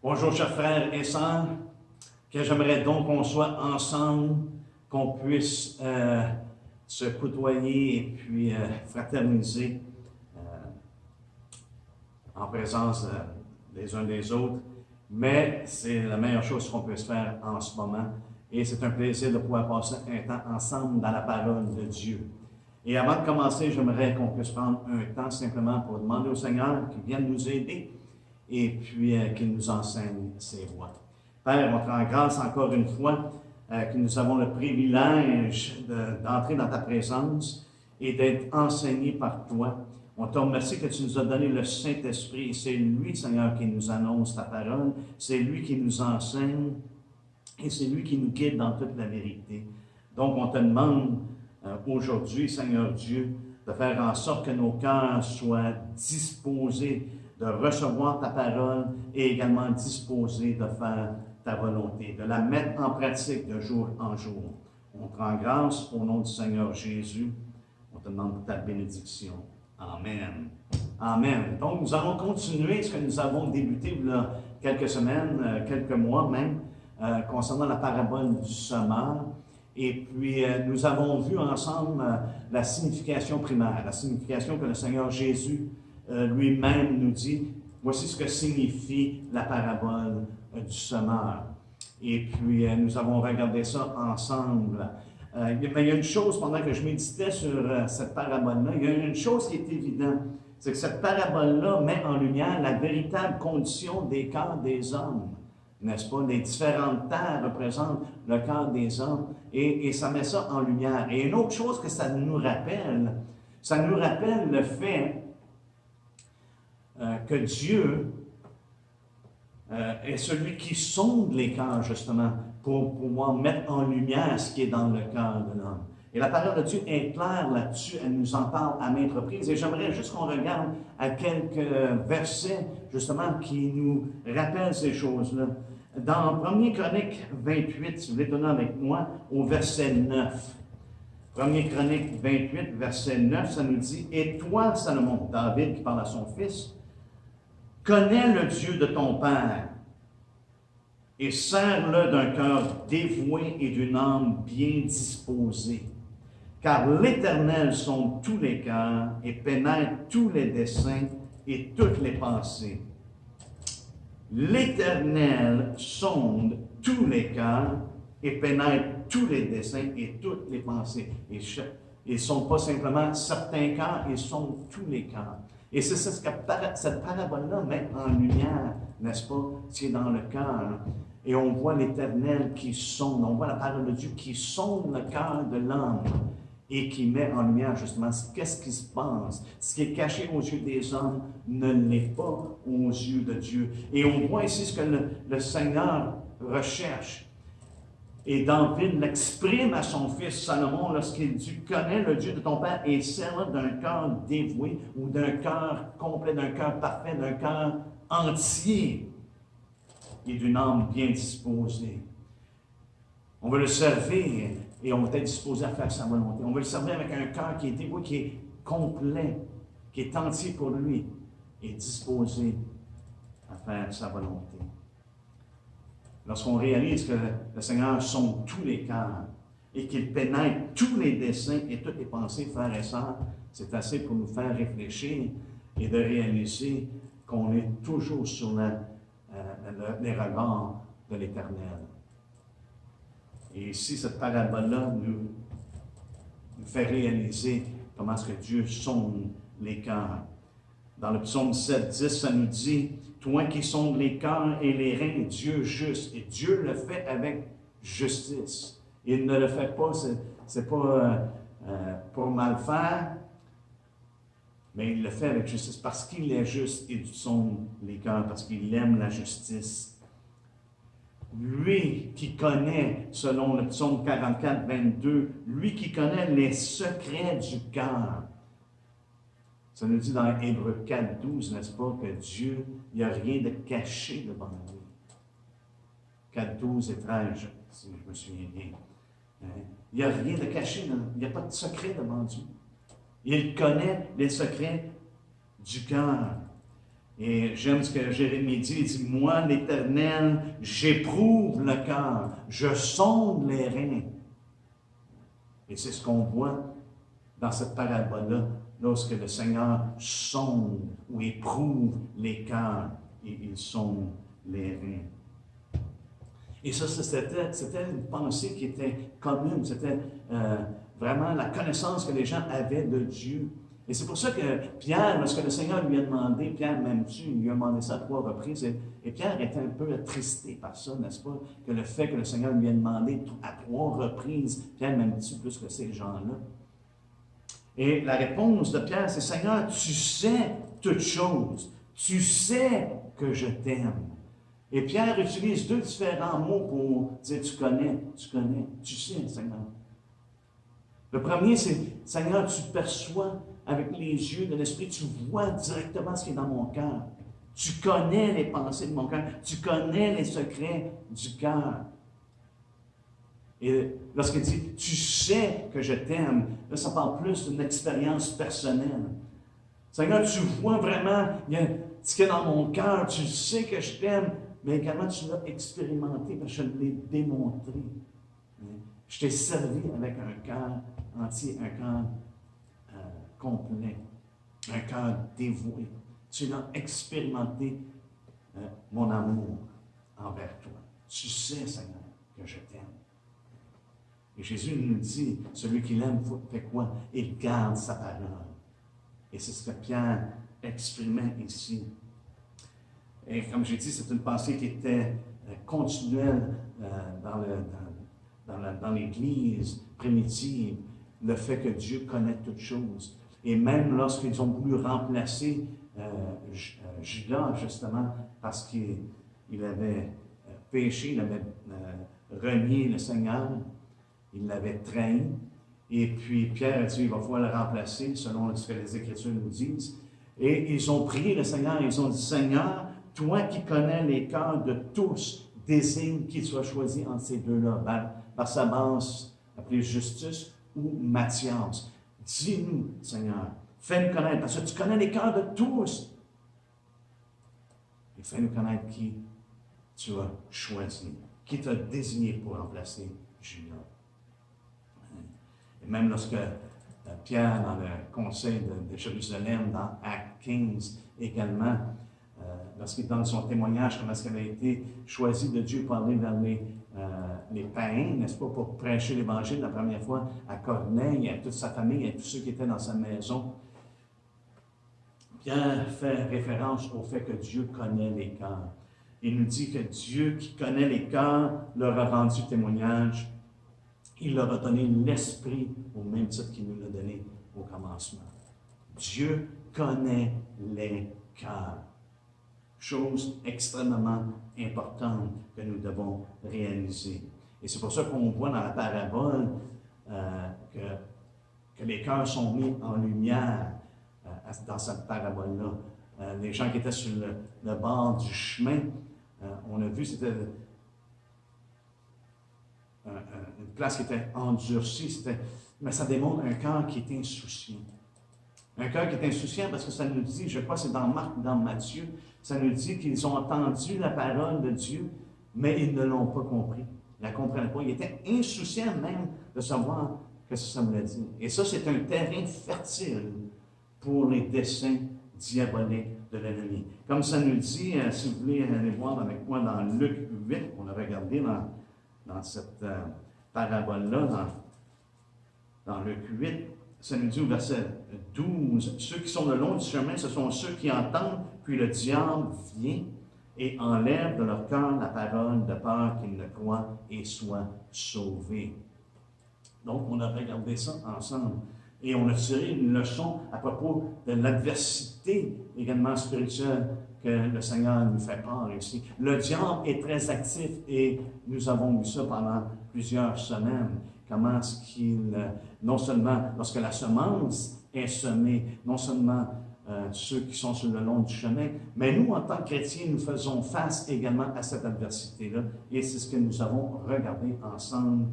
Bonjour, chers frères et sœurs, que j'aimerais donc qu'on soit ensemble, qu'on puisse se côtoyer et puis fraterniser en présence des uns des autres. Mais c'est la meilleure chose qu'on puisse faire en ce moment. Et c'est un plaisir de pouvoir passer un temps ensemble dans la parole de Dieu. Et avant de commencer, j'aimerais qu'on puisse prendre un temps simplement pour demander au Seigneur qu'il vienne nous aider et puis qu'il nous enseigne ses voies. Père, on te rend grâce encore une fois que nous avons le privilège d'entrer dans ta présence et d'être enseignés par toi. On te remercie que tu nous as donné le Saint-Esprit. C'est lui, Seigneur, qui nous annonce ta parole. C'est lui qui nous enseigne et c'est lui qui nous guide dans toute la vérité. Donc, on te demande aujourd'hui, Seigneur Dieu, de faire en sorte que nos cœurs soient disposés de recevoir ta parole et également disposés de faire ta volonté, de la mettre en pratique de jour en jour. On te rend grâce au nom du Seigneur Jésus. On te demande ta bénédiction. Amen. Amen. Donc, nous allons continuer ce que nous avons débuté il y a quelques semaines, quelques mois même, concernant la parabole du semeur. Et puis, nous avons vu ensemble la signification primaire, la signification que le Seigneur Jésus lui-même nous dit. Voici ce que signifie la parabole du semeur. Et puis, nous avons regardé ça ensemble. Mais il y a une chose, pendant que je méditais sur cette parabole-là, il y a une chose qui est évidente, c'est que cette parabole-là met en lumière la véritable condition des cœurs des hommes, n'est-ce pas? Les différentes terres représentent le cœur des hommes et ça met ça en lumière. Et une autre chose que ça nous rappelle le fait que Dieu est celui qui sonde les cœurs, justement, pour pouvoir mettre en lumière ce qui est dans le cœur de l'homme. Et la parole de Dieu est claire là-dessus, elle nous en parle à maintes reprises. Et j'aimerais juste qu'on regarde à quelques versets, justement, qui nous rappellent ces choses-là. Dans 1 Chronique 28, si vous voulez donner avec moi, au verset 9. 1 Chronique 28, verset 9, ça nous dit « Et toi, Salomon, David qui parle à son fils, connais le Dieu de ton Père et sers-le d'un cœur dévoué et d'une âme bien disposée. Car l'Éternel sonde tous les cœurs et pénètre tous les desseins et toutes les pensées. L'Éternel sonde tous les cœurs et pénètre tous les desseins et toutes les pensées. Et ils ne sont pas simplement certains cœurs, ils sondent tous les cœurs. Et c'est ce que cette parabole-là met en lumière, n'est-ce pas, ce qui est dans le cœur. Et on voit l'Éternel qui sonde, on voit la parole de Dieu qui sonde le cœur de l'homme et qui met en lumière justement qu'est-ce qui se passe. Ce qui est caché aux yeux des hommes ne l'est pas aux yeux de Dieu. Et on voit ici ce que le Seigneur recherche. Et David l'exprime à son fils Salomon lorsqu'il dit « Connais le Dieu de ton Père et sers-le d'un cœur dévoué ou d'un cœur complet, d'un cœur parfait, d'un cœur entier et d'une âme bien disposée. » On veut le servir et on va être disposé à faire sa volonté. On veut le servir avec un cœur qui est dévoué, qui est complet, qui est entier pour lui et disposé à faire sa volonté. Lorsqu'on réalise que le Seigneur sonde tous les cœurs et qu'il pénètre tous les desseins et toutes les pensées, frères et sœurs, c'est assez pour nous faire réfléchir et de réaliser qu'on est toujours sur les regards de l'Éternel. Et ici, cette parabole-là nous fait réaliser comment est-ce que Dieu sonde les cœurs. Dans le psaume 7:10, ça nous dit « Toi qui sondes les cœurs et les reins, Dieu juste. » Et Dieu le fait avec justice. Il ne le fait pas, c'est pas pour mal faire, mais il le fait avec justice. Parce qu'il est juste, il sonde les cœurs, parce qu'il aime la justice. Lui qui connaît, selon le psaume 44, 22, lui qui connaît les secrets du cœur. Ça nous dit dans Hébreux 4, 12, n'est-ce pas, que Dieu, il n'y a rien de caché devant lui. 4, 12 et 13, si je me souviens bien. Il n'y a rien de caché, il n'y a pas de secret devant Dieu. Il connaît les secrets du cœur. Et j'aime ce que Jérémie dit, il dit, moi, l'Éternel, j'éprouve le cœur, je sonde les reins. Et c'est ce qu'on voit dans cette parabole-là, lorsque le Seigneur sonde ou éprouve les cœurs et il sonde les reins. Et ça, c'était une pensée qui était commune, c'était vraiment la connaissance que les gens avaient de Dieu. Et c'est pour ça que Pierre, lorsque le Seigneur lui a demandé, Pierre m'aimes-tu, il lui a demandé ça à 3 reprises, et Pierre était un peu attristé par ça, n'est-ce pas? Que le fait que le Seigneur lui a demandé à 3 reprises, Pierre m'aimes-tu plus que ces gens-là? Et la réponse de Pierre, c'est Seigneur, tu sais toutes choses, tu sais que je t'aime. Et Pierre utilise 2 différents mots pour dire tu connais, tu sais, Seigneur. Le premier, c'est Seigneur, tu perçois avec les yeux de l'Esprit, tu vois directement ce qui est dans mon cœur. Tu connais les pensées de mon cœur, tu connais les secrets du cœur. Et lorsqu'il dit tu sais que je t'aime, là, ça parle plus d'une expérience personnelle. Seigneur, tu vois vraiment ce qu'il y a dans mon cœur, tu sais que je t'aime, mais également tu l'as expérimenté parce que je l'ai démontré. Je t'ai servi avec un cœur entier, un cœur complet, un cœur dévoué. Tu l'as expérimenté, mon amour envers toi. Tu sais, Seigneur, que je t'aime. Et Jésus nous dit, celui qui l'aime fait quoi? Il garde sa parole. Et c'est ce que Pierre exprimait ici. Et comme j'ai dit, c'est une pensée qui était continuelle dans l'Église primitive, le fait que Dieu connaît toutes choses. Et même lorsqu'ils ont voulu remplacer Judas, justement, parce qu'il avait péché, il avait renié le Seigneur, il l'avait trahi, et puis Pierre a dit, il va falloir le remplacer, selon ce que les Écritures nous disent. Et ils ont prié le Seigneur, ils ont dit, Seigneur, toi qui connais les cœurs de tous, désigne qu'il soit choisi entre ces deux-là, Barsabas, appelé Justus, ou Matthias. Dis-nous, Seigneur, fais-nous connaître, parce que tu connais les cœurs de tous. Et fais-nous connaître qui tu as choisi, qui t'a désigné pour remplacer Judas. Et même lorsque Pierre, dans le conseil de Jérusalem, dans Acte 15 également, lorsqu'il donne son témoignage, comment est-ce qu'il avait été choisi de Dieu pour aller vers les païens, n'est-ce pas, pour prêcher l'Évangile la première fois à Corneille, à toute sa famille, à tous ceux qui étaient dans sa maison. Pierre fait référence au fait que Dieu connaît les cœurs. Il nous dit que Dieu qui connaît les cœurs leur a rendu témoignage. Il leur a donné l'esprit au même titre qu'il nous l'a donné au commencement. Dieu connaît les cœurs. Chose extrêmement importante que nous devons réaliser. Et c'est pour ça qu'on voit dans la parabole que les cœurs sont mis en lumière dans cette parabole-là. Les gens qui étaient sur le bord du chemin, on a vu, c'était une place qui était endurcie, mais ça démontre un cœur qui est insouciant. Un cœur qui est insouciant parce que ça nous dit, je crois que c'est dans Marc ou dans Matthieu, ça nous dit qu'ils ont entendu la parole de Dieu, mais ils ne l'ont pas compris. Ils ne la comprenaient pas. Ils étaient insouciants même de savoir ce que ça voulait dire. Et ça, c'est un terrain fertile pour les desseins diaboliques de l'ennemi. Comme ça nous dit, si vous voulez aller voir avec moi dans Luc 8, on a regardé dans cette parabole-là, dans Luc 8, ça nous dit au verset 12, ceux qui sont le long du chemin, ce sont ceux qui entendent, puis le diable vient et enlève de leur cœur la parole de peur qu'ils ne croient et soient sauvés. Donc, on a regardé ça ensemble. Et on a tiré une leçon à propos de l'adversité également spirituelle que le Seigneur nous fait part ici. Le diable est très actif et nous avons vu ça pendant plusieurs semaines. Comment est-ce qu'il, non seulement lorsque la semence est semée, non seulement ceux qui sont sur le long du chemin, mais nous, en tant que chrétiens, nous faisons face également à cette adversité-là. Et c'est ce que nous avons regardé ensemble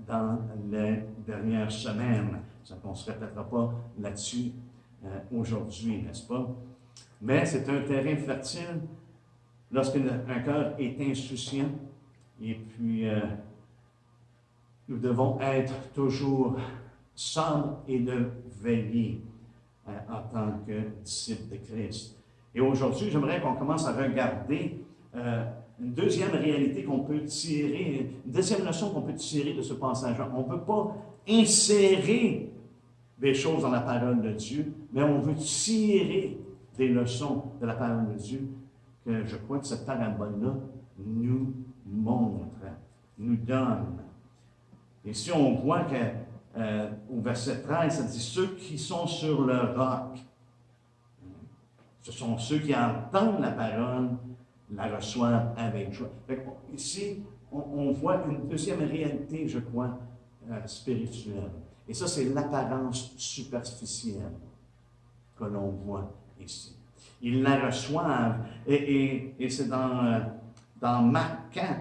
dans les dernières semaines. On ne se répétera pas là-dessus aujourd'hui, n'est-ce pas? Mais c'est un terrain fertile lorsqu'un cœur est insouciant. Et puis, nous devons être toujours sobres et de veiller en tant que disciples de Christ. Et aujourd'hui, j'aimerais qu'on commence à regarder une deuxième réalité qu'on peut tirer, une deuxième leçon qu'on peut tirer de ce passage-là. On ne peut pas insérer des choses dans la parole de Dieu, mais on veut tirer des leçons de la parole de Dieu que je crois que cette parabole-là nous montre, nous donne. Et si on voit qu'au verset 13, ça dit « Ceux qui sont sur le roc », ce sont ceux qui entendent la parole, la reçoivent avec joie. Ici, on voit une deuxième réalité, je crois, spirituelle. Et ça, c'est l'apparence superficielle que l'on voit ici. Ils la reçoivent, et c'est dans Marc 4,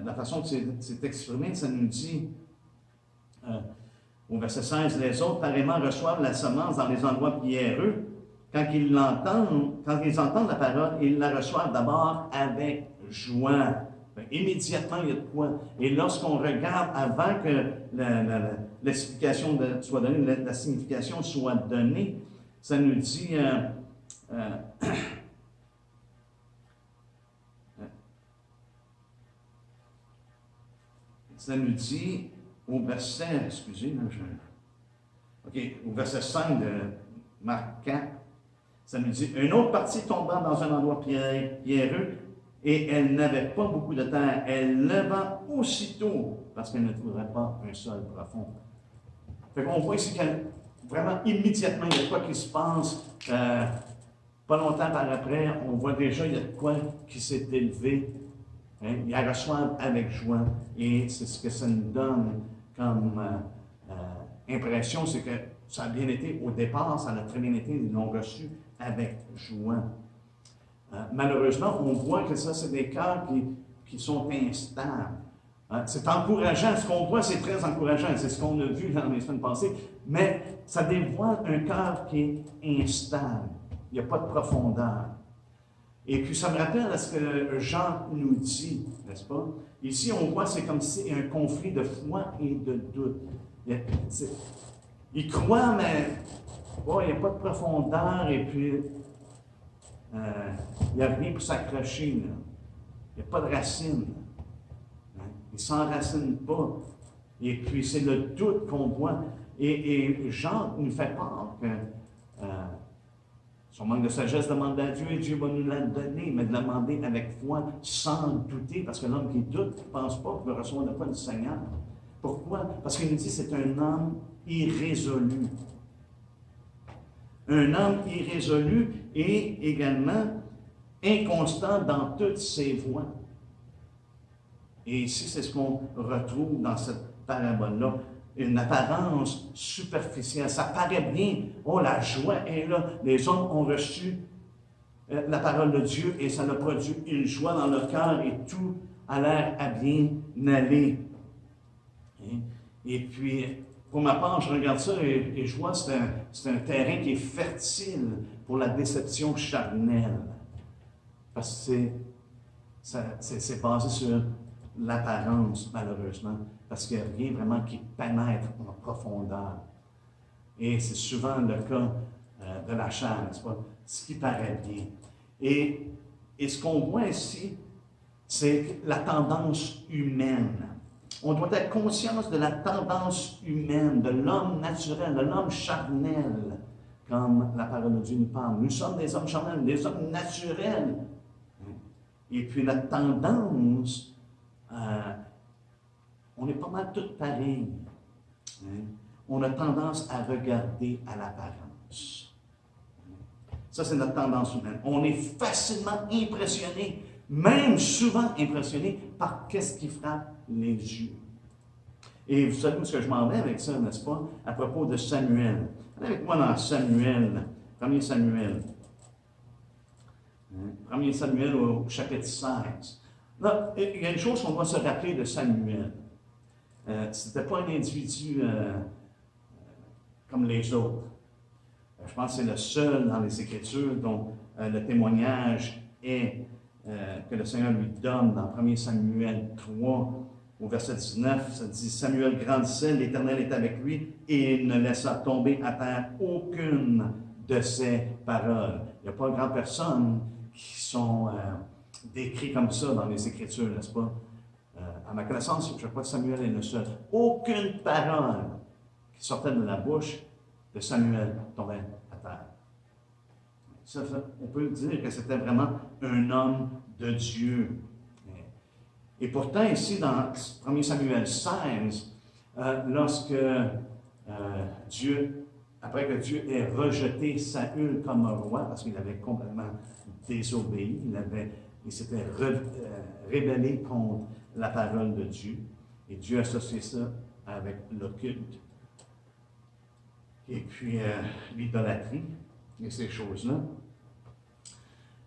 la façon que c'est exprimé, ça nous dit, au verset 16, « Les autres, pareillement, reçoivent la semence dans les endroits pierreux. Quand ils entendent la parole, ils la reçoivent d'abord avec joie. » Immédiatement, il y a de quoi. Et lorsqu'on regarde, avant que l'explication soit donnée, la signification soit donnée, ça nous dit... ça nous dit au verset, au verset 5 de Marc 4, ça nous dit, une autre partie tomba dans un endroit pierreux et elle n'avait pas beaucoup de terre. Elle leva aussitôt parce qu'elle ne trouverait pas un sol profond. Fait qu'on voit ici que vraiment immédiatement, il y a quoi qui se passe. Pas longtemps par après, on voit déjà il y a de quoi qui s'est élevé. Hein? Ils la reçoivent avec joie. Et c'est ce que ça nous donne comme impression, c'est que ça a bien été au départ, ça a très bien été, ils l'ont reçu avec joie. Malheureusement, on voit que ça, c'est des cœurs qui sont instables. C'est encourageant. Ce qu'on voit, c'est très encourageant. C'est ce qu'on a vu dans les semaines passées. Mais ça dévoile un cœur qui est instable. Il n'y a pas de profondeur. Et puis, ça me rappelle à ce que Jean nous dit, n'est-ce pas? Ici, on voit, c'est comme si un conflit de foi et de doute. Il croit, mais bon, il n'y a pas de profondeur et puis il n'y a rien pour s'accrocher. Il n'y a pas de racine. Hein? Il ne s'enracine pas. Et puis, c'est le doute qu'on voit. Et Jean nous fait part que son manque de sagesse demande à Dieu et Dieu va nous la donner, mais de la demander avec foi, sans douter, parce que l'homme qui doute ne pense pas qu'il va recevoir de quoi du Seigneur. Pourquoi? Parce qu'il nous dit que c'est un homme irrésolu. Un homme irrésolu et également inconstant dans toutes ses voies. Et ici, c'est ce qu'on retrouve dans cette parabole-là. Une apparence superficielle. Ça paraît bien. Oh, la joie est là. Les hommes ont reçu la parole de Dieu et ça a produit une joie dans leur cœur et tout a l'air à bien aller. Et puis, pour ma part, je regarde ça et je vois que c'est un terrain qui est fertile pour la déception charnelle. Parce que c'est basé sur l'apparence, malheureusement, parce qu'il n'y a rien vraiment qui pénètre en profondeur. Et c'est souvent le cas de la chair, n'est-ce pas? Ce qui paraît bien. Et ce qu'on voit ici, c'est la tendance humaine. On doit être conscient de la tendance humaine, de l'homme naturel, de l'homme charnel, comme la parole de Dieu nous parle. Nous sommes des hommes charnels, des hommes naturels. Et puis la tendance, on est pas mal tous pareils. On a tendance à regarder à l'apparence. Ça, c'est notre tendance humaine. On est facilement impressionné, même souvent impressionné par qu'est-ce qui frappe les yeux. Et vous savez où est-ce que je m'en vais avec ça, n'est-ce pas? À propos de Samuel. Allez avec moi dans Samuel, 1er Samuel. 1er Samuel au chapitre 16. Là, il y a une chose qu'on doit se rappeler de Samuel. Ce n'était pas un individu comme les autres. je pense que c'est le seul dans les Écritures dont le témoignage est que le Seigneur lui donne dans 1 Samuel 3, au verset 19, ça dit « Samuel grandissait, l'Éternel était avec lui, et il ne laissa tomber à terre aucune de ses paroles. » Il n'y a pas grand personne qui sont décrits comme ça dans les Écritures, n'est-ce pas? À ma connaissance, je crois que Samuel est le seul. Aucune parole qui sortait de la bouche de Samuel tombait à terre. On peut dire que c'était vraiment un homme de Dieu. Et pourtant, ici, dans 1 Samuel 16, lorsque après que Dieu ait rejeté Saül comme roi, parce qu'il avait complètement désobéi, il s'était rébellé contre la parole de Dieu, et Dieu a associé ça avec l'occulte, et puis l'idolâtrie, et ces choses-là.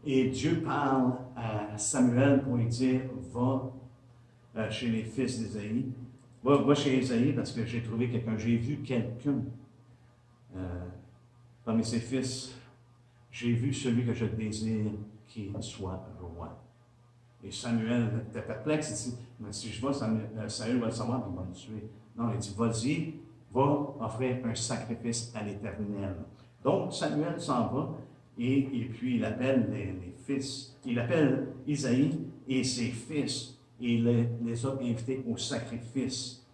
Et Dieu parle à Samuel pour lui dire, va chez les fils d'Ésaïe. Va chez Ésaïe parce que j'ai trouvé quelqu'un, j'ai vu quelqu'un parmi ses fils, j'ai vu celui que je désire qu'il soit roi. Et Samuel était perplexe, il dit, mais si je vais, Saül va le savoir, il va me tuer. Non, il dit, vas-y, va offrir un sacrifice à l'Éternel. Donc Samuel s'en va, et puis il appelle les fils, il appelle Isaïe et ses fils, et il les a invités au sacrifice.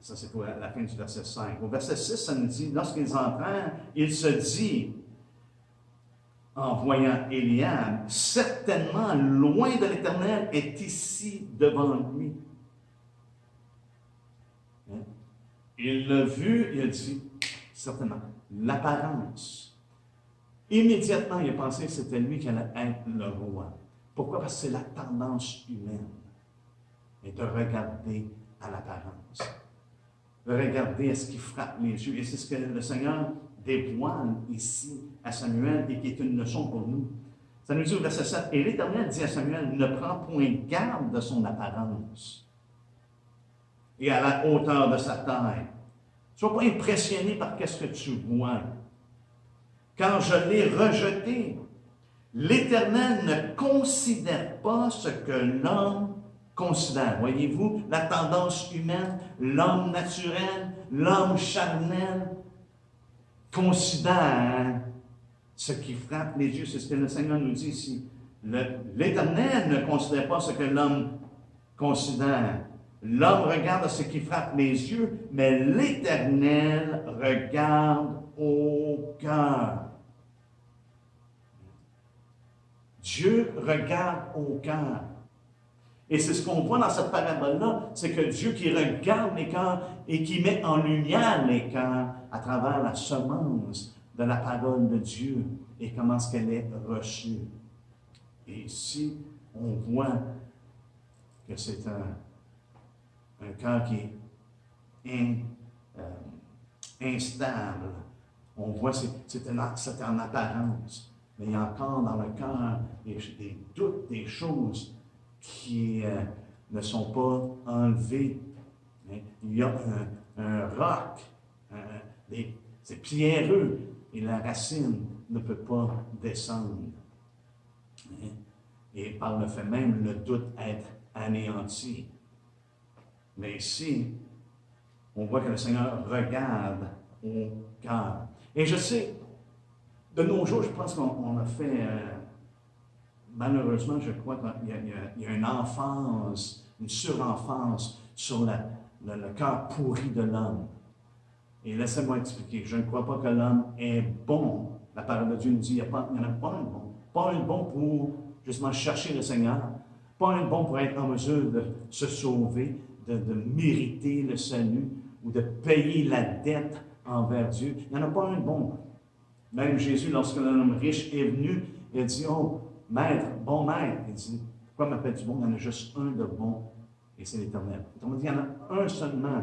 Ça, c'est pour la fin du verset 5. Au verset 6, ça nous dit, lorsqu'ils entrèrent, il se dit, en voyant Éliab, certainement, loin de l'Éternel, est ici devant lui. Hein? Il l'a vu, il a dit, certainement, l'apparence. Immédiatement, il a pensé que c'était lui qui allait être le roi. Pourquoi? Parce que c'est la tendance humaine. Et de regarder à l'apparence. De regarder à ce qui frappe les yeux. Et c'est ce que le Seigneur dévoile ici à Samuel et qui est une leçon pour nous. Ça nous dit au verset 7, « Et l'Éternel dit à Samuel, ne prends point garde de son apparence et à la hauteur de sa taille. Ne sois pas impressionné par ce que tu vois. Car je l'ai rejeté. L'Éternel ne considère pas ce que l'homme considère. » Voyez-vous, la tendance humaine, l'homme naturel, l'homme charnel, considère ce qui frappe les yeux. C'est ce que le Seigneur nous dit ici. L'Éternel ne considère pas ce que l'homme considère. L'homme regarde ce qui frappe les yeux, mais l'Éternel regarde au cœur. Dieu regarde au cœur. Et c'est ce qu'on voit dans cette parabole-là, c'est que Dieu qui regarde les cœurs et qui met en lumière les cœurs à travers la semence de la parole de Dieu et comment est-ce qu'elle est reçue. Et ici, on voit que c'est un cœur qui est instable. On voit que c'est en apparence, mais il y a encore dans le cœur des doutes, des choses qui ne sont pas enlevées. Il y a un roc, c'est pierreux, et la racine ne peut pas descendre. Et par le fait même, le doute être anéanti. Mais ici, on voit que le Seigneur regarde au cœur. Et je sais, de nos jours, je pense qu'on a fait, malheureusement, je crois qu'il y a une enfance, une surenfance sur le cœur pourri de l'homme. Et laissez-moi expliquer, je ne crois pas que l'homme est bon. La parole de Dieu nous dit, il n'y en a pas un bon. Pas un bon pour, justement, chercher le Seigneur. Pas un bon pour être en mesure de se sauver, de mériter le salut ou de payer la dette envers Dieu. Il n'y en a pas un bon. Même Jésus, lorsque l'homme riche est venu, il a dit, « Oh, maître, bon maître. » Il dit, « Pourquoi m'appelles-tu bon? Il y en a juste un de bon, et c'est l'Éternel. » On dit, il y en a un seulement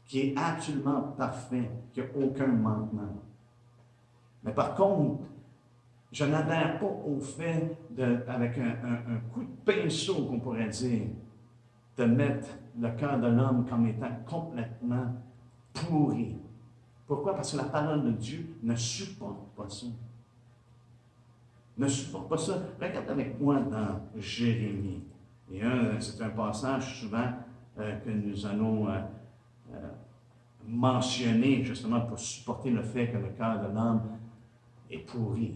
qui est absolument parfait, qui n'a aucun manquement. Mais par contre, je n'adhère pas au fait, avec un coup de pinceau, qu'on pourrait dire, de mettre le cœur de l'homme comme étant complètement pourri, Pourquoi? Parce que la parole de Dieu ne supporte pas ça. Ne supporte pas ça. Regarde avec moi dans Jérémie. Et c'est un passage souvent que nous allons mentionner justement pour supporter le fait que le cœur de l'homme est pourri.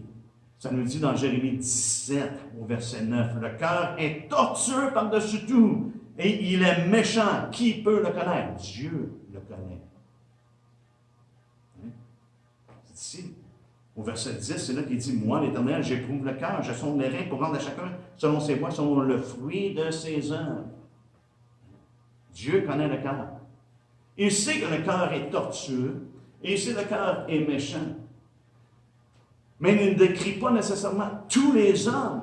Ça nous dit dans Jérémie 17, au verset 9, « Le cœur est tortueux par-dessus tout, et il est méchant. Qui peut le connaître? Dieu le connaît. » C'est ici. Au verset 10, c'est là qu'il dit, « Moi, l'Éternel, j'éprouve le cœur, je sonde les reins pour rendre à chacun selon ses voies, selon le fruit de ses œuvres. » Dieu connaît le cœur. Il sait que le cœur est tortueux, et il sait que le cœur est méchant. Mais il ne décrit pas nécessairement tous les hommes.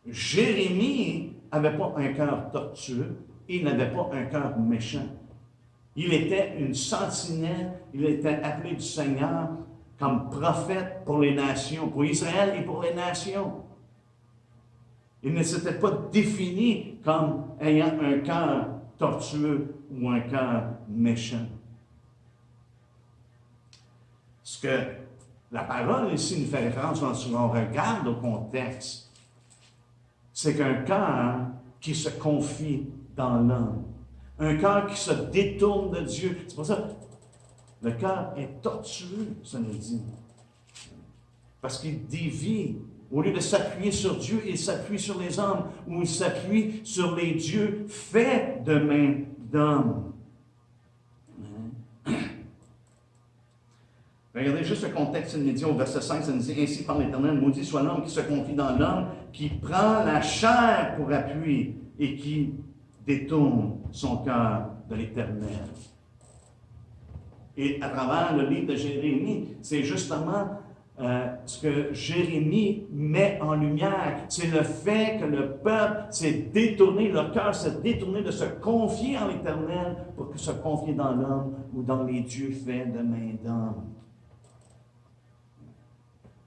Jérémie n'avait pas un cœur tortueux, et il n'avait pas un cœur méchant. Il était une sentinelle, il était appelé du Seigneur comme prophète pour les nations, pour Israël et pour les nations. Il ne s'était pas défini comme ayant un cœur tortueux ou un cœur méchant. Ce que la parole ici nous fait référence lorsqu'on regarde au contexte, c'est qu'un cœur qui se confie dans l'homme, un cœur qui se détourne de Dieu. C'est pour ça le cœur est tortueux, ça nous dit. Parce qu'il dévie. Au lieu de s'appuyer sur Dieu, il s'appuie sur les hommes, ou il s'appuie sur les dieux faits de main d'homme. Regardez juste le contexte immédiat au verset 5, ça nous dit « Ainsi par l'Éternel, maudit soit l'homme qui se confie dans l'homme, qui prend la chair pour appui et qui détourne son cœur de l'Éternel. » Et à travers le livre de Jérémie, c'est justement ce que Jérémie met en lumière, c'est le fait que le peuple s'est détourné, leur cœur s'est détourné de se confier en l'Éternel pour se confier dans l'homme ou dans les dieux faits de main d'homme.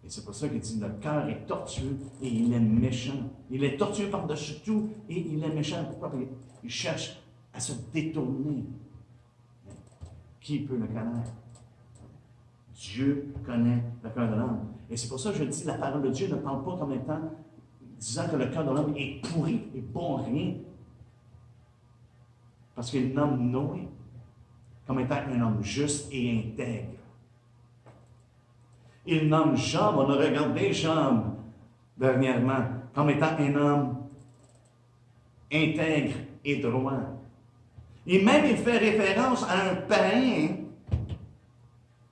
Et c'est pour ça qu'il dit, le cœur est tortueux et il est méchant. Il est tortueux par-dessus tout et il est méchant. Pourquoi? Parce qu'il cherche à se détourner. Qui peut le connaître? Dieu connaît le cœur de l'homme. Et c'est pour ça que je dis, la parole de Dieu ne parle pas comme étant, disant que le cœur de l'homme est pourri et bon à rien. Parce qu'il nomme Noé comme étant un homme juste et intègre. Il nomme Job, on a regardé Job dernièrement, comme étant un homme intègre et droit. Et même il fait référence à un païen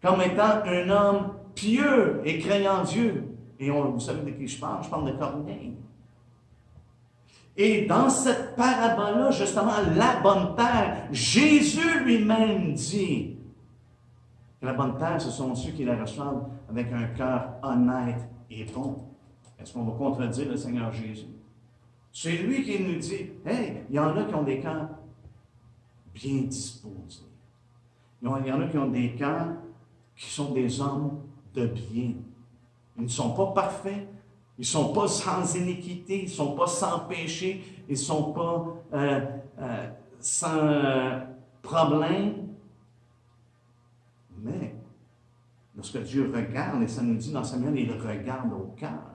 comme étant un homme pieux et craignant Dieu. Et vous savez de qui je parle de Corneille. Et dans cette parabole-là, justement, la bonne terre, Jésus lui-même dit que la bonne terre, ce sont ceux qui la reçoivent avec un cœur honnête et bon. Est-ce qu'on va contredire le Seigneur Jésus? C'est lui qui nous dit, hey, il y en a qui ont des cœurs bien disposés. Il y en a qui ont des cœurs qui sont des hommes de bien. Ils ne sont pas parfaits, ils ne sont pas sans iniquité, ils ne sont pas sans péché, ils ne sont pas sans problème. Mais, lorsque Dieu regarde, et ça nous dit dans Samuel, il regarde au cœur.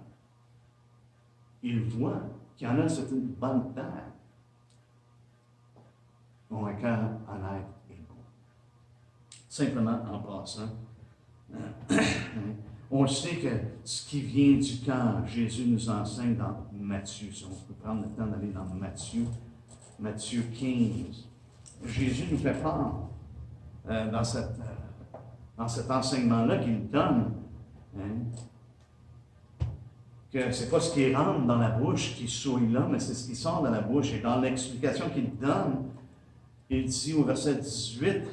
Il voit qu'il y en a, c'est une bonne terre. Ils ont un cœur honnête et bon. Simplement en passant, on sait que ce qui vient du cœur, Jésus nous enseigne dans Matthieu. Si on peut prendre le temps d'aller dans Matthieu 15. Jésus nous fait part dans cet enseignement-là qu'il donne, que ce n'est pas ce qui rentre dans la bouche qui souille l'homme, mais c'est ce qui sort de la bouche. Et dans l'explication qu'il donne, il dit au verset 18,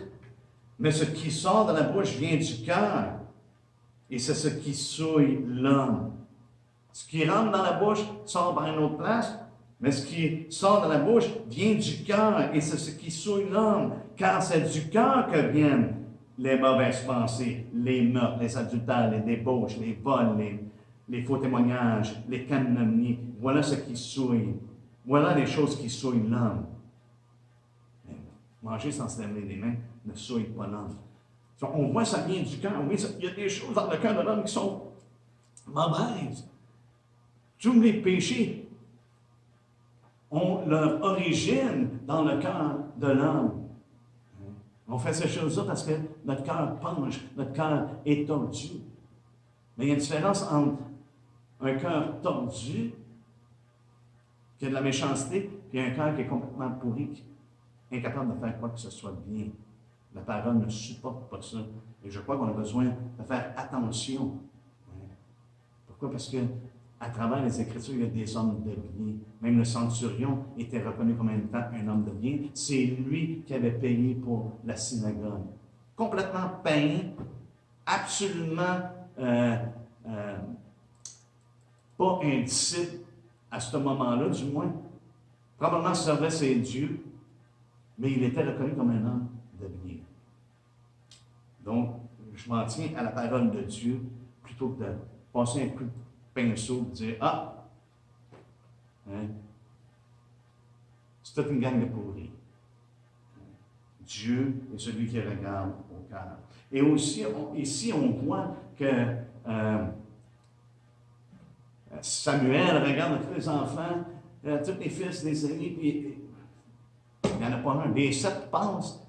« Mais ce qui sort de la bouche vient du cœur, et c'est ce qui souille l'homme. » Ce qui rentre dans la bouche sort par une autre place, mais ce qui sort de la bouche vient du cœur, et c'est ce qui souille l'homme, car c'est du cœur que viennent les mauvaises pensées, les meurtres, les adultères, les débauches, les vols, les faux témoignages, les calomnies. Voilà ce qui souille. Voilà les choses qui souillent l'homme. Manger sans se laver les mains ne souille pas l'homme. On voit ça vient du cœur. Oui, il y a des choses dans le cœur de l'homme qui sont mauvaises. Tous les péchés ont leur origine dans le cœur de l'homme. On fait ces choses-là parce que notre cœur penche, notre cœur est tordu. Mais il y a une différence entre un cœur tordu, qui a de la méchanceté, et un cœur qui est complètement pourri, incapable de faire quoi que ce soit bien. La parole ne supporte pas ça. Et je crois qu'on a besoin de faire attention. Pourquoi? Parce que à travers les Écritures, il y a des hommes de bien. Même le centurion était reconnu comme étant un homme de bien. C'est lui qui avait payé pour la synagogue. Complètement peint, absolument pas un disciple à ce moment-là, du moins. Probablement servait ses dieux, mais il était reconnu comme un homme de bien. Donc, je m'en tiens à la parole de Dieu plutôt que de passer un coup de pinceau et dire ah, hein, c'est toute une gang de pourris. Dieu est celui qui regarde au cœur. Et aussi, ici, on voit que Samuel regarde tous les enfants, tous les fils, les amis, puis il n'y en a pas un. Les 7 pensent.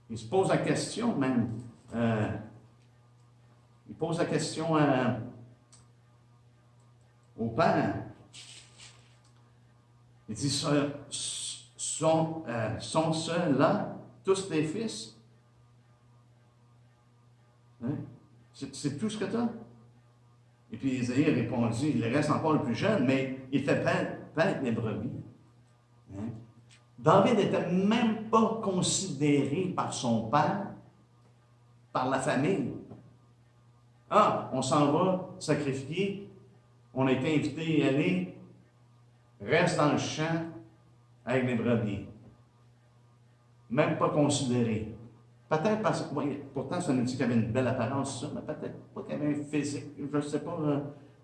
Ils se posent la question même. Ils posent la question au père. Il dit sont ceux-là tous tes fils? Hein? C'est tout ce que tu as? Et puis Isaïe a répondu, il reste encore le plus jeune, mais il fait paître les brebis. Hein? David n'était même pas considéré par son père, par la famille. Ah, on s'en va sacrifier, on a été invité à y aller, reste dans le champ avec les brebis. Même pas considéré. Peut-être parce que, pourtant, ça nous dit qu'il avait une belle apparence, ça, mais peut-être pas qu'il avait un physique, je ne sais pas.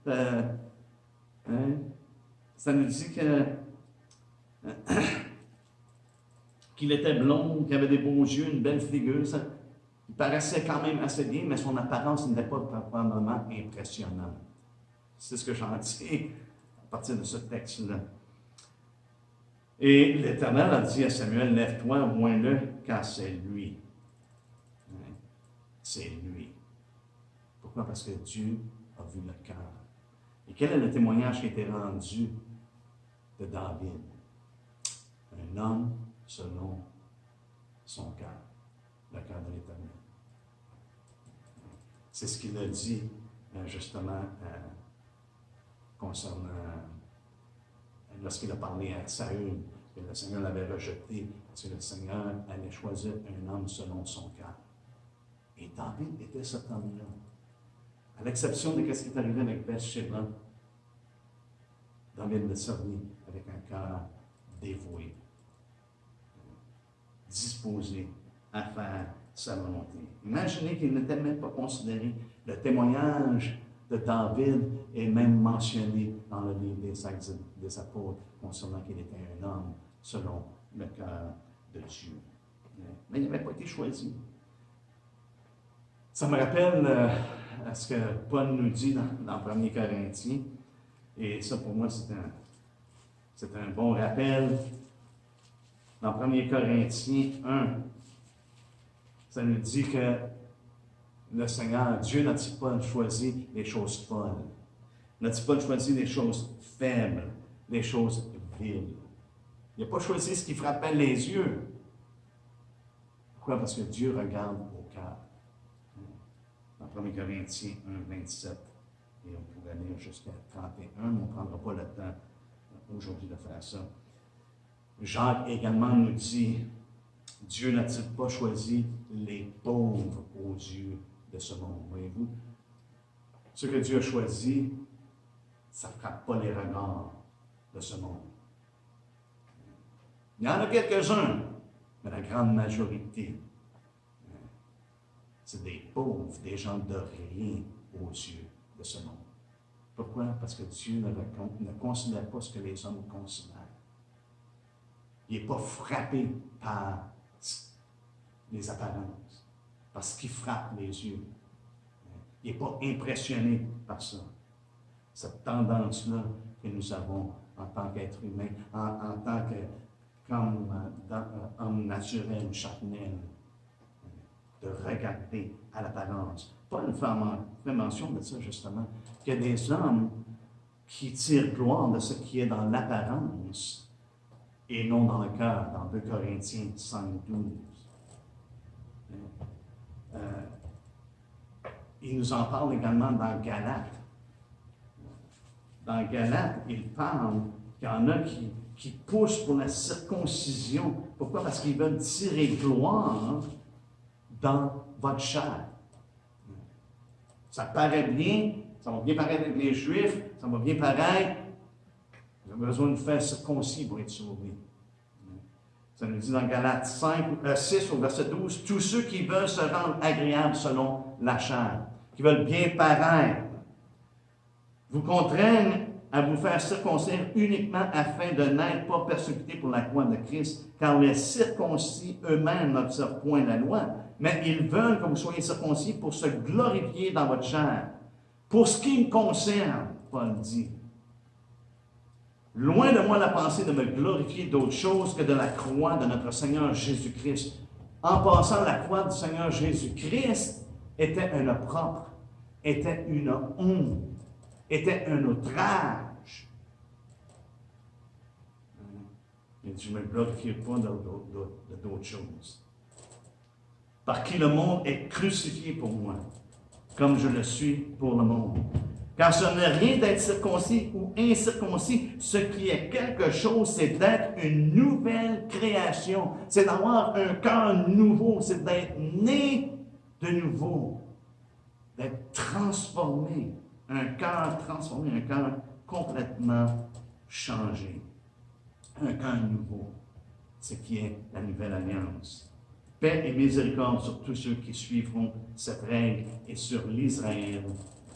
Hein? Ça nous dit qu'il était blond, qu'il avait des beaux yeux, une belle figure. Ça, il paraissait quand même assez bien, mais son apparence n'était pas probablement impressionnante. C'est ce que j'en dis à partir de ce texte-là. Et l'Éternel a dit à Samuel, lève-toi, vois-le, car c'est lui. C'est lui. Pourquoi? Parce que Dieu a vu le cœur. Et quel est le témoignage qui a été rendu de David? Un homme selon son cœur, le cœur de l'Éternel. C'est ce qu'il a dit justement concernant lorsqu'il a parlé à Saül, que le Seigneur l'avait rejeté, parce que le Seigneur allait choisir un homme selon son cœur. Et David était cet homme-là. À l'exception de ce qui est arrivé avec Bathsheba, David l'a servi avec un cœur dévoué, disposé à faire sa volonté. Imaginez qu'il n'était même pas considéré. Le témoignage de David est même mentionné dans le livre des Apôtres concernant qu'il était un homme selon le cœur de Dieu. Mais il n'avait pas été choisi. Ça me rappelle ce que Paul nous dit dans 1 Corinthiens, et ça pour moi c'est un bon rappel. Dans 1 Corinthiens 1, ça nous dit que le Seigneur, Dieu n'a-t-il pas choisi les choses folles? N'a-t-il pas choisi les choses faibles, les choses viles? Il n'a pas choisi ce qui frappait les yeux. Pourquoi? Parce que Dieu regarde au cœur. Dans 1 Corinthiens 1, 27, et on pourrait lire jusqu'à 31, mais on ne prendra pas le temps aujourd'hui de faire ça. Jacques également nous dit, Dieu n'a-t-il pas choisi les pauvres aux yeux de ce monde? Voyez-vous, ce que Dieu a choisi, ça ne frappe pas les regards de ce monde. Il y en a quelques-uns, mais la grande majorité, c'est des pauvres, des gens de rien aux yeux de ce monde. Pourquoi? Parce que Dieu ne considère pas ce que les hommes considèrent. Il n'est pas frappé par les apparences, parce qu'il frappe les yeux. Il n'est pas impressionné par ça. Cette tendance-là que nous avons en tant qu'être humain, en tant que comme homme naturel, charnel, de regarder à l'apparence. Paul fait mention de ça, justement, qu'il y a des hommes qui tirent gloire de ce qui est dans l'apparence et non dans le cœur, dans 2 Corinthiens 5:12. Il nous en parle également dans Galates. Dans Galates, il parle qu'il y en a qui poussent pour la circoncision. Pourquoi? Parce qu'ils veulent tirer gloire dans votre chair. Ça paraît bien, ça va bien paraître avec les Juifs, ça va bien paraître. Vous avez besoin de faire circoncis pour être sauvé. Ça nous dit dans Galates 6 au verset 12, tous ceux qui veulent se rendre agréables selon la chair, qui veulent bien paraître, vous contraignent à vous faire circoncire uniquement afin de n'être pas persécutés pour la croix de Christ, car les circoncis eux-mêmes n'observent point la loi, mais ils veulent que vous soyez circoncis pour se glorifier dans votre chair. Pour ce qui me concerne, Paul dit, loin de moi la pensée de me glorifier d'autre chose que de la croix de notre Seigneur Jésus-Christ. En passant, la croix du Seigneur Jésus-Christ était un opprobre, était une honte, était un outrage. Il dit, je ne me glorifie pas d'autre chose. Par qui le monde est crucifié pour moi, comme je le suis pour le monde. Car ce n'est rien d'être circoncis ou incirconcis. Ce qui est quelque chose, c'est d'être une nouvelle création. C'est d'avoir un cœur nouveau. C'est d'être né de nouveau. D'être transformé. Un cœur transformé, un cœur complètement changé. Un cœur nouveau. Ce qui est la nouvelle alliance. Paix et miséricorde sur tous ceux qui suivront cette règle et sur l'Israël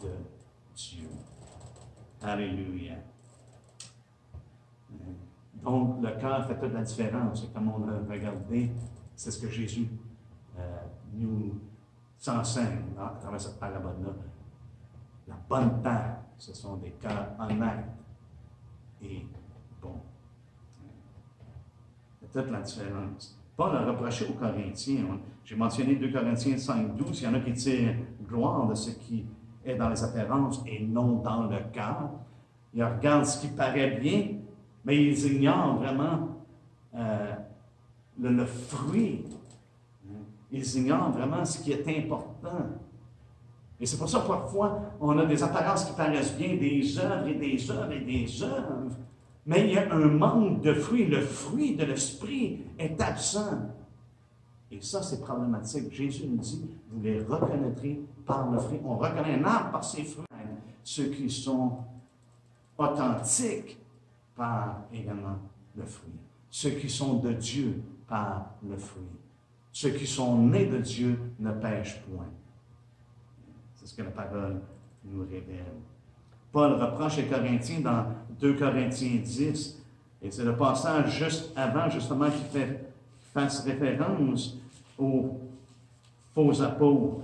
de Dieu. Alléluia. Donc, le cœur fait toute la différence. Et comme on a regardé, c'est ce que Jésus nous enseigne à travers cette parabole-là. La bonne terre, ce sont des cœurs honnêtes et bons. C'est toute la différence. Paul a reproché aux Corinthiens. J'ai mentionné 2 Corinthiens 5:12. Il y en a qui tirent gloire de ce qui est dans les apparences et non dans le cœur. Ils regardent ce qui paraît bien, mais ils ignorent vraiment le fruit. Ils ignorent vraiment ce qui est important. Et c'est pour ça que parfois, on a des apparences qui paraissent bien, des œuvres et des œuvres et des œuvres, mais il y a un manque de fruit. Le fruit de l'esprit est absent. Et ça, c'est problématique. Jésus nous dit, vous les reconnaîtrez par le fruit. On reconnaît un arbre par ses fruits. Ceux qui sont authentiques par également le fruit. Ceux qui sont de Dieu par le fruit. Ceux qui sont nés de Dieu ne pêchent point. C'est ce que la parole nous révèle. Paul reproche les Corinthiens dans 2 Corinthiens 10, et c'est le passage juste avant, justement, qui fasse référence aux faux apôtres.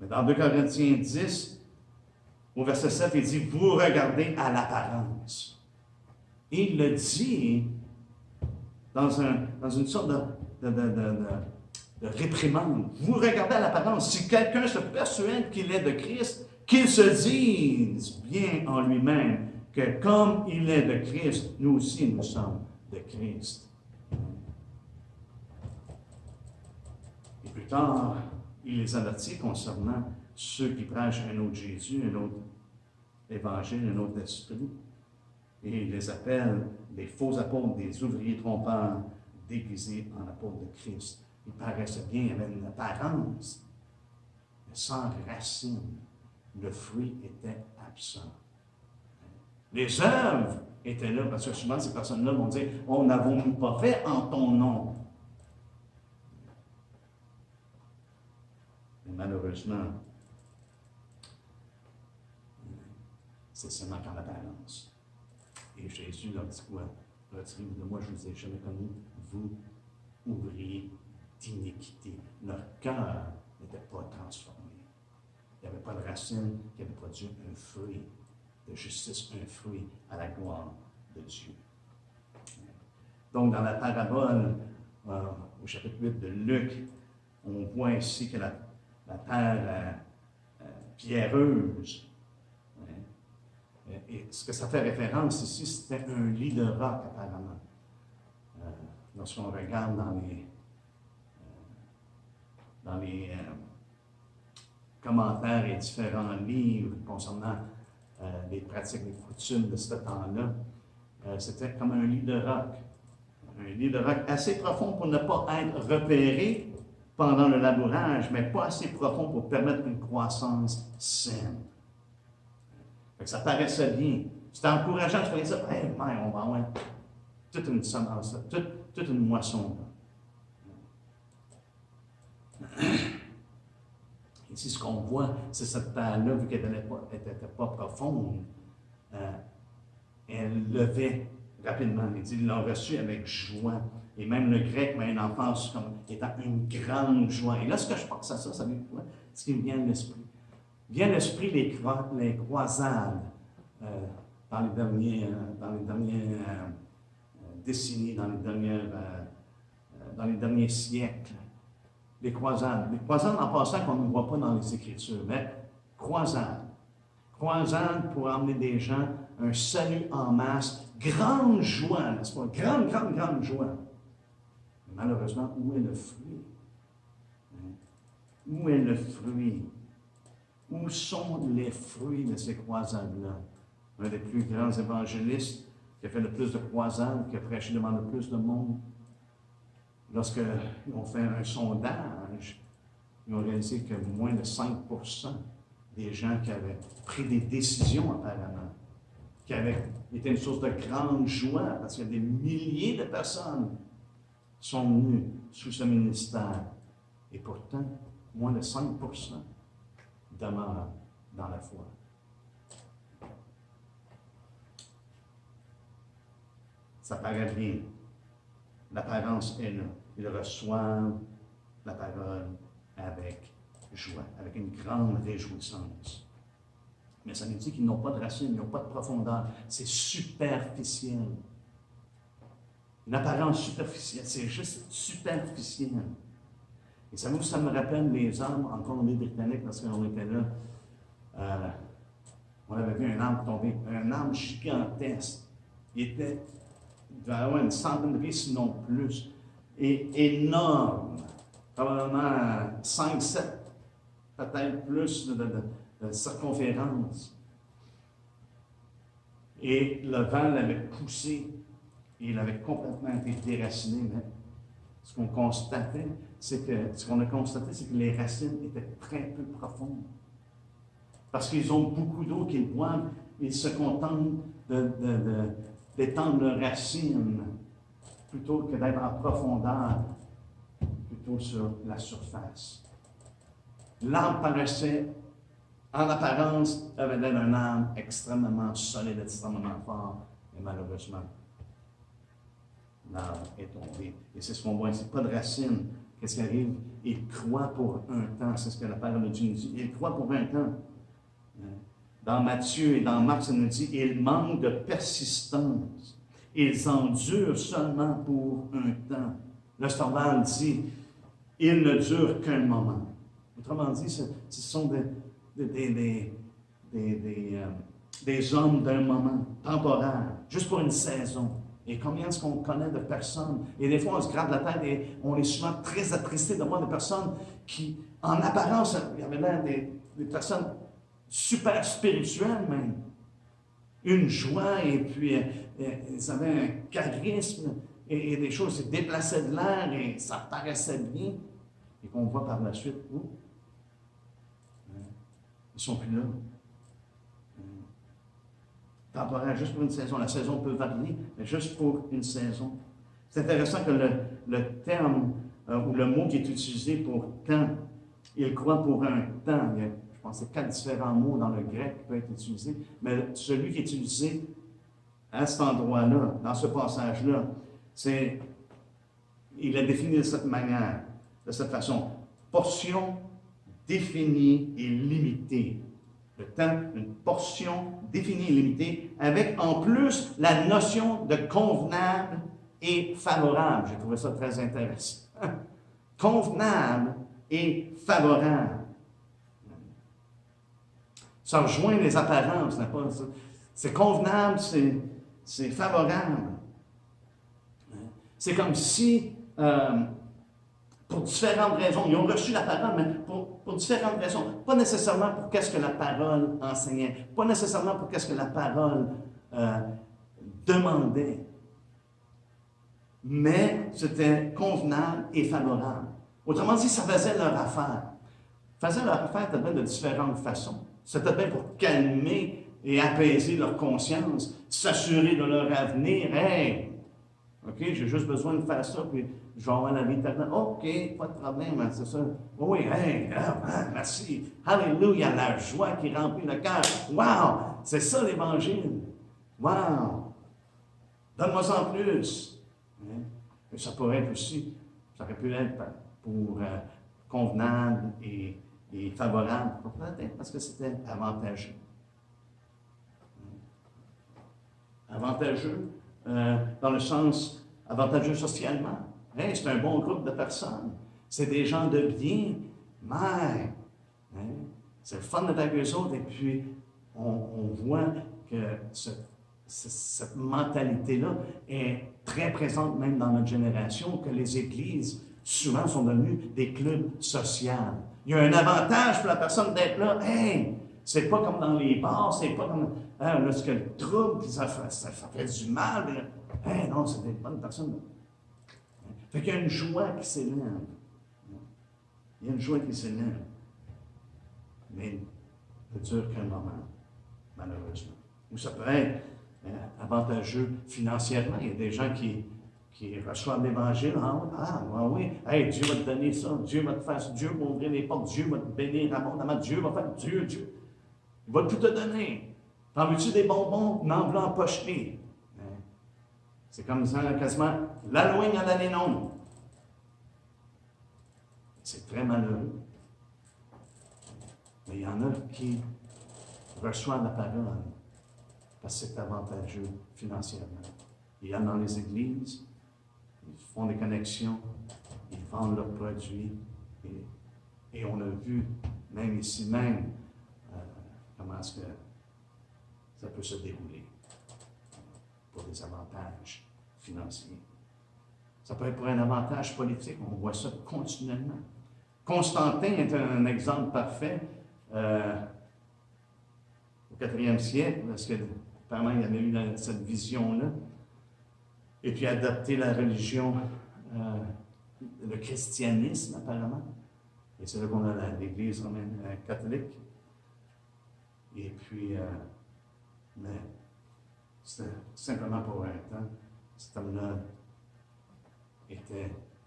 Mais dans 2 Corinthiens 10, au verset 7, il dit, vous regardez à l'apparence. Et il le dit dans une sorte de réprimande. Vous regardez à l'apparence. Si quelqu'un se persuade qu'il est de Christ, qu'il se dise bien en lui-même que comme il est de Christ, nous aussi nous sommes de Christ. Et plus tard, il les avertit concernant ceux qui prêchent un autre Jésus, un autre évangile, un autre esprit. Et il les appelle des faux apôtres, des ouvriers trompeurs déguisés en apôtres de Christ. Ils paraissaient bien, il y avait une apparence, mais sans racine. Le fruit était absent. Les œuvres étaient là, parce que souvent ces personnes-là vont dire, oh, n'avons-nous pas fait en ton nom? Mais malheureusement, c'est seulement qu'en apparence. Et Jésus leur dit quoi? Retirez-vous de moi, je ne vous ai jamais connu, vous, ouvriers d'iniquité. Leur cœur n'était pas transformé. Il n'y avait pas de racine qui avait produit un fruit de justice, un fruit à la gloire de Dieu. Donc, dans la parabole, au chapitre 8 de Luc, on voit ici que la terre pierreuse, et ce que ça fait référence ici, c'était un lit de roc, apparemment. Lorsqu'on regarde dans les commentaires et différents livres concernant les pratiques, les coutumes de ce temps-là, c'était comme un lit de roc. Un lit de roc assez profond pour ne pas être repéré pendant le labourage, mais pas assez profond pour permettre une croissance saine. Ça paraissait bien. C'était encourageant, tu voyais ça, hey, mère, on va avoir toute une semence, toute une moisson. Ici, ce qu'on voit, c'est cette terre-là, vu qu'elle n'était pas profonde, elle levait rapidement. Il dit, ils l'ont reçu avec joie. Et même le grec met une emphase comme étant une grande joie. Et là, ce que je pense à ça, ça veut quoi? Ce qui me vient à l'esprit. Vient à l'esprit les croisades dans les dernières décennies, dans les derniers siècles. Les croisades. Les croisades, en passant, qu'on ne voit pas dans les Écritures, mais croisades. Croisades pour emmener des gens un salut en masse, grande joie, n'est-ce pas? Grande joie. Mais malheureusement, où est le fruit? Où est le fruit? Où sont les fruits de ces croisades-là? Un des plus grands évangélistes qui a fait le plus de croisades, qui a prêché devant le plus de monde, lorsqu'ils ont fait un sondage, ils ont réalisé que moins de 5% des gens qui avaient pris des décisions apparemment, qui avaient été une source de grande joie, parce que des milliers de personnes sont venues sous ce ministère. Et pourtant, moins de 5% demeurent dans la foi. Ça paraît bien. L'apparence est là. Ils reçoivent la parole avec joie, avec une grande réjouissance. Mais ça nous dit qu'ils n'ont pas de racines, ils n'ont pas de profondeur. C'est superficiel. Une apparence superficielle, c'est juste superficiel. Et ça me rappelle les âmes en Colombie-Britannique, parce qu'on était là. On avait vu un arbre tomber, un arbre gigantesque. Il devait avoir une centaine de pieds, sinon plus. Et énorme. Probablement 5, 7, peut-être plus de circonférence. Et le vent l'avait poussé et il avait complètement été déraciné. Mais ce qu'on a constaté, c'est que les racines étaient très peu profondes. Parce qu'ils ont beaucoup d'eau qu'ils boivent, ils se contentent d'étendre leurs racines plutôt que d'être en profondeur, plutôt sur la surface. L'arbre paraissait, en apparence, avait l'air d'un arbre extrêmement solide, extrêmement fort, et malheureusement, l'arbre est tombé. Et c'est ce qu'on voit ici, pas de racines. Qu'est-ce qui arrive? Il croit pour un temps, c'est ce que la parole de Dieu nous dit. Il croit pour un temps. Dans Matthieu et dans Marc, ça nous dit, il manque de persistance. Ils endurent seulement pour un temps. Le Storval dit, il ne dure qu'un moment. Autrement dit, ce sont des hommes d'un moment, temporaire, juste pour une saison. Et combien est-ce qu'on connaît de personnes? Et des fois, on se gratte la tête et on est souvent très attristé de voir des personnes qui, en apparence, il y avait l'air des personnes super spirituelles même. Une joie et puis ils avaient un charisme et des choses se déplaçaient de l'air et ça paraissait bien. Et qu'on voit par la suite, où? Ils ne sont plus là. Temporaire, juste pour une saison. La saison peut varier, mais juste pour une saison. C'est intéressant que le terme ou le mot qui est utilisé pour temps, il croit pour un temps. Il y a, je pense, 4 différents mots dans le grec qui peuvent être utilisés, mais celui qui est utilisé à cet endroit-là, dans ce passage-là, il est défini de cette manière, de cette façon. Portion définie et limitée. Le temps, une portion définie et limitée, avec en plus la notion de convenable et favorable. J'ai trouvé ça très intéressant. Convenable et favorable. Ça rejoint les apparences, n'est-ce pas? C'est convenable, c'est favorable. C'est comme si, pour différentes raisons, ils ont reçu la parole, mais pour différentes raisons. Pas nécessairement pour qu'est-ce que la parole enseignait, pas nécessairement pour qu'est-ce que la parole demandait. Mais c'était convenable et favorable. Autrement dit, ça faisait leur affaire. Faisait leur affaire peut-être de différentes façons. C'était bien pour calmer et apaiser leur conscience, s'assurer de leur avenir. Hey, OK, j'ai juste besoin de faire ça, puis je vais avoir la vie éternelle. OK, pas de problème, c'est ça. Oui, hey, merci. Alléluia, la joie qui remplit le cœur. Wow, c'est ça l'Évangile. Wow, donne-moi en plus. Et ça pourrait être aussi, ça aurait pu être pour convenable et favorable, peut-être parce que c'était avantageux. Avantageux dans le sens avantageux socialement. Hey, c'est un bon groupe de personnes. C'est des gens de bien. Mais, c'est le fun d'être avec eux autres. Et puis, on voit que cette mentalité-là est très présente même dans notre génération, que les églises, souvent, sont devenues des clubs sociaux. Il y a un avantage pour la personne d'être là. Hey, c'est pas comme dans les bars, c'est pas comme lorsque le trouble, ça fait du mal. Hey, non, c'est des bonnes personnes. Fait qu'il y a une joie qui s'élève. Il y a une joie qui s'élève. Mais ça ne dure qu'un moment, malheureusement. Ou ça peut être avantageux financièrement. Il y a des gens qui reçoivent l'Évangile. Ah oui, hey, Dieu va te donner ça, Dieu va te faire ça, Dieu va ouvrir les portes, Dieu va te bénir abondamment, Dieu va faire Dieu. Il va tout te donner. T'en veux-tu des bonbons? N'en en pocheter. C'est comme ça, quasiment, la loin à l'année non. C'est très malheureux. Mais il y en a qui reçoivent la parole parce que c'est avantageux financièrement. Il y en a dans les églises, ils font des connexions, ils vendent leurs produits. Et on a vu, même ici même, comment est-ce que ça peut se dérouler pour des avantages financiers. Ça peut être pour un avantage politique, on voit ça continuellement. Constantin est un exemple parfait au IVe siècle, parce que apparemment il avait eu cette vision-là, et puis adapté la religion, le christianisme apparemment, et c'est là qu'on a l'Église romaine catholique, et puis, mais c'était simplement pour un temps, cet homme-là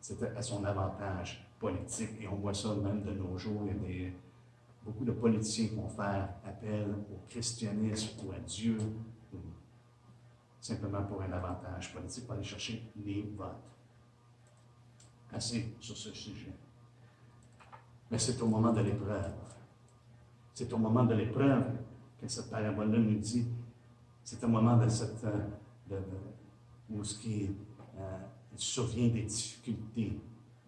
c'était à son avantage politique, et on voit ça même de nos jours. Il y a beaucoup de politiciens qui vont faire appel au christianisme ou à Dieu, ou simplement pour un avantage politique, pour aller chercher les votes. Assez sur ce sujet. Mais c'est au moment de l'épreuve. C'est au moment de l'épreuve que cette parabole-là nous dit, c'est au moment de cette, où ce qui il survient des difficultés.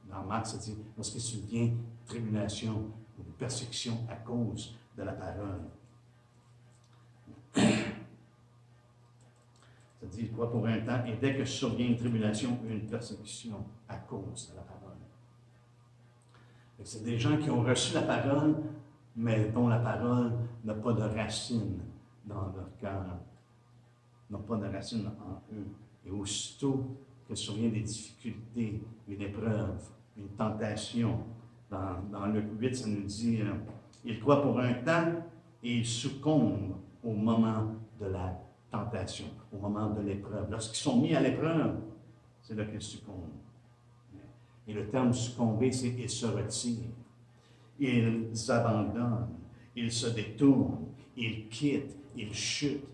Dans Marc, ça dit, lorsqu'il survient tribulation ou persécution à cause de la parole. Ça dit quoi pour un temps, et dès que survient une tribulation ou une persécution à cause de la parole. C'est des gens qui ont reçu la parole, mais dont la parole n'a pas de racine dans leur cœur, n'a pas de racine en eux. Et aussitôt que survient des difficultés, une épreuve, une tentation, dans Luc 8, ça nous dit, ils croient pour un temps et ils succombent au moment de la tentation, au moment de l'épreuve. Lorsqu'ils sont mis à l'épreuve, c'est là qu'ils succombent. Et le terme succomber, c'est ils se retirent, ils abandonnent, ils se détournent, ils quittent, ils chutent.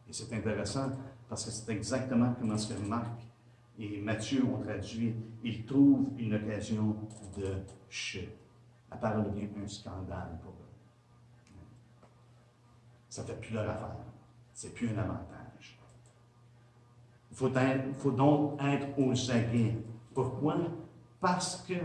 Et c'est intéressant parce que c'est exactement comment ce que Marc et Matthieu ont traduit. Ils trouvent une occasion de chute. la parole devient un scandale pour eux. Ça ne fait plus leur affaire. C'est plus un avantage. Il faut donc être aux aguets. Pourquoi? Parce que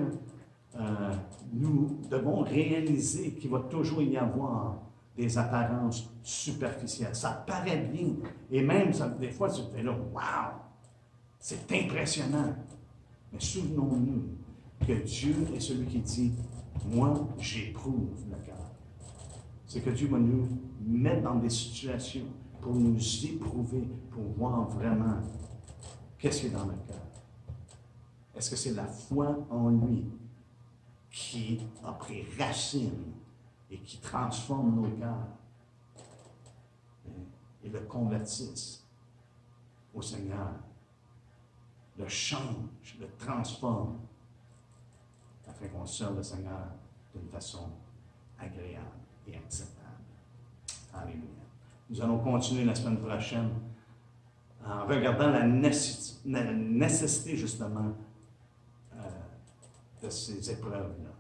nous devons réaliser qu'il va toujours y avoir des apparences superficielles. Ça paraît bien. Et même, des fois, tu te fais là, wow! C'est impressionnant. Mais souvenons-nous que Dieu est celui qui dit, moi, j'éprouve le cœur. C'est que Dieu va nous mettre dans des situations pour nous éprouver, pour voir vraiment qu'est-ce qui est dans notre cœur. Est-ce que c'est la foi en lui qui a pris racine et qui transforme nos cœurs et le convertissent au Seigneur, le change, le transforme, afin qu'on serve le Seigneur d'une façon agréable et acceptable. Alléluia. Nous allons continuer la semaine prochaine en regardant la nécessité justement de ces épreuves-là.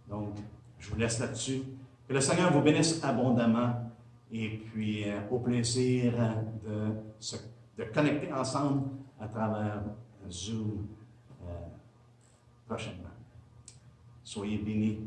Donc, je vous laisse là-dessus. Que le Seigneur vous bénisse abondamment et puis au plaisir de connecter ensemble à travers Zoom prochainement. Soyez bénis.